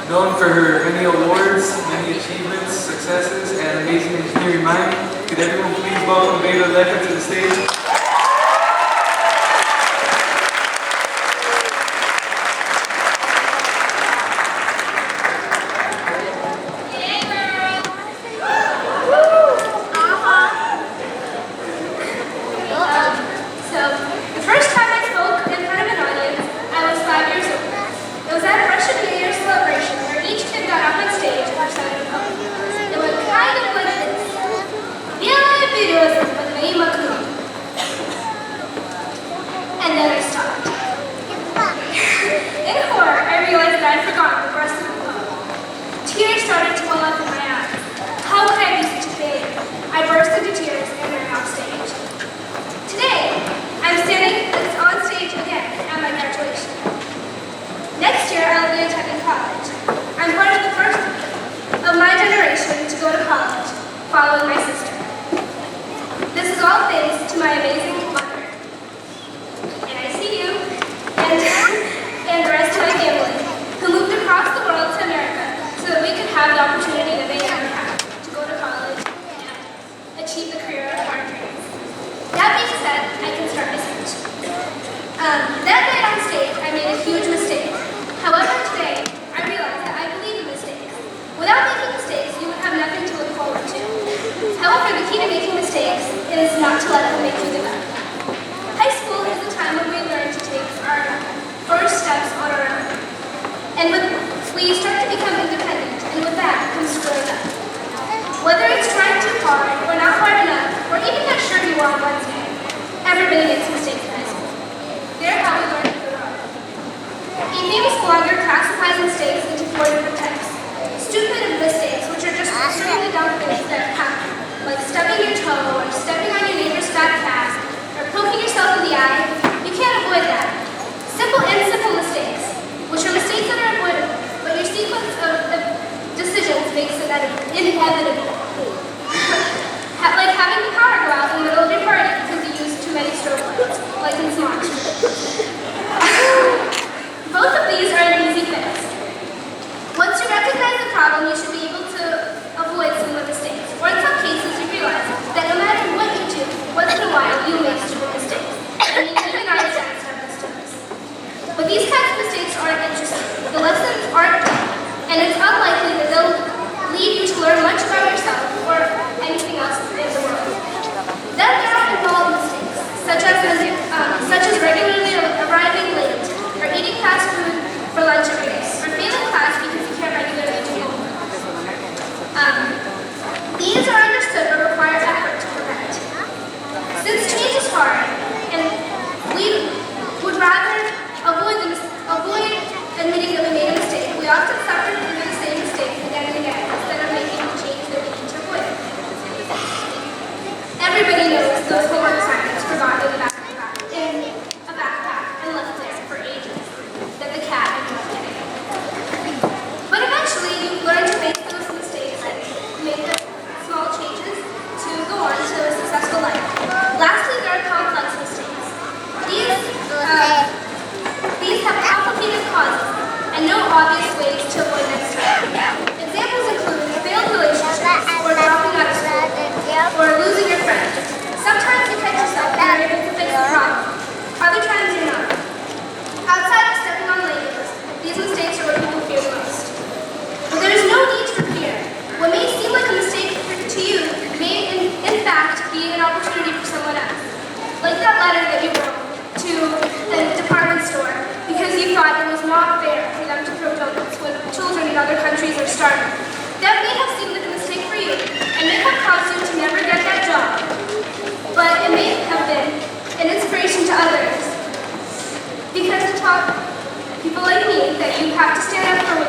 Known for her many awards, many achievements, successes, and amazing engineering mind, could everyone please welcome Veida Lekahh to the stage? And then I stopped. In horror, I realized that I'd forgotten the rest of the poem. Tears started to well up in my eyes. How could I be such a failure? I burst into tears and ran off stage. Today, I'm standing on stage again at my graduation. Next year, I'll be attending college. I'm part of the first of my generation to go to college, following my sister. This is all thanks to my amazing mother. And I see you, and the rest of my family, who moved across the world to America so that we could have the opportunity that they never had to go to college and achieve the career of our dreams. That being said, I can start my speech. That night on stage, I made a huge mistake. However, today, I realized that I believe in mistakes. Without making mistakes, you would have nothing to look forward to. However, the key to making mistakes is not to let them make you give up. High school is the time when we learn to take our first steps on our own. And we start to become independent, and with that comes growing up. Whether it's trying too hard, or not hard enough, or even not sure you are on Wednesday, everybody makes mistakes in high school. They're how we learn to grow. A famous blogger classifies mistakes into 4 different types. Stupid mistakes, which are just extremely dumb things that happen, like stubbing your toe, or stepping on your neighbor's fat cat, or poking yourself in the eye. You can't avoid that. Simple mistakes, which are mistakes that are avoidable, but your sequence of decisions makes it inevitable. Like having the power go out in the middle of your party because you used too many strobe lights, like in Smart. Both of these are an easy fix. Once you recognize the problem, you should be able to avoid similar mistakes. Or in some cases, you realize that no matter what you do, once in a while, you make stupid mistakes. I mean, even I have mistakes. But these kinds of mistakes aren't interesting. The lessons aren't deep, and it's unlikely that they'll lead you to learn much about yourself or anything else in the world. Then there are involved mistakes, such as regularly arriving late, or eating fast food for lunch every day, or failing class because you can't regularly do homework. These are understood but require effort to prevent. Since change is hard, and we would rather avoid admitting that we made a mistake, we often suffer through the same mistakes again and again instead of making the change that we need to avoid. Everybody knows those homework assignments forgotten in a backpack and left there for ages that the cat ended up getting. But eventually, you learn to make those mistakes and make the small changes to go on to a successful life. Lastly, there are complex mistakes. These have complicated causes and no obvious ways to avoid next time. Examples include failed relationships, or dropping out of school, or losing your friend. Sometimes you catch yourself and are able to fix the problem. Other times you're not. Outside of stepping on labels, these mistakes are what people fear the most. But there is no need to fear. What may seem like a mistake to you may in fact be an opportunity for someone else. Like that letter that you wrote to the department store because you thought it was not fair for them to throw donuts when children in other countries are starving. That may have seemed like a mistake for you and may have caused you to never get that job. But it may have been an inspiration to others because it taught people like me that you have to stand up for